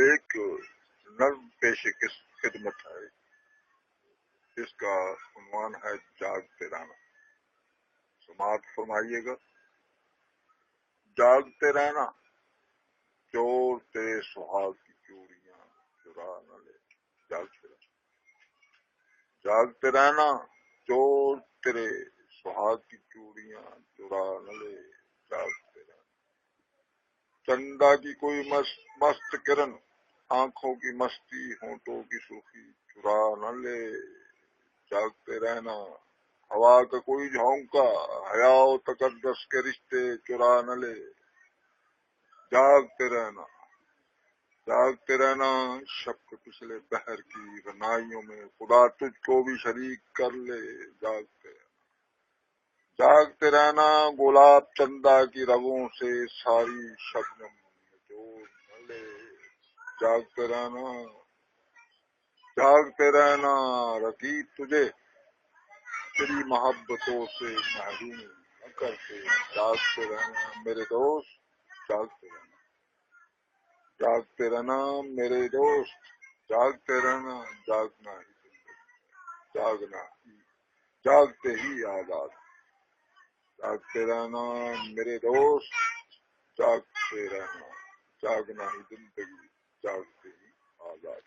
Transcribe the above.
ایک نظم پیش خدمت ہے جس کا عنوان ہے جاگتے رہنا. سماعت فرمائیے گا. جاگتے رہنا چور تیرے سہاگ کی چوڑیاں چرا نہ لے. جاگتے رہنا جاگتے رہنا چور تیرے سہاگ کی چوڑیاں چرا نہ لے. جاگتے رہنا چندا کی کوئی مست کرن آنکھوں کی مستی ہونٹوں کی سرخی چرا نہ لے. جاگتے رہنا ہوا کا کوئی جھونکا حیا و تقدس کے رشتے چرا نہ لے. جاگتے رہنا شب کے پچھلے بہر کی رنائیوں میں خدا تجھ کو بھی شریک کر لے. جاگتے رہنا گلاب چندا کی رگوں سے ساری شبنم جوڑ نہ لے. جاگتے رہنا رقیب تجھے تیری محبتوں سے محروم نہ کرتے. جاگتے رہنا میرے دوست جاگتے رہنا میرے دوست جاگتے رہنا جاگنا ہی زندگی جاگتے ہی آزاد. جاگتے رہنا میرے دوست جاگتے رہنا جاگنا ہی زندگی جاگتے ہی آزاد.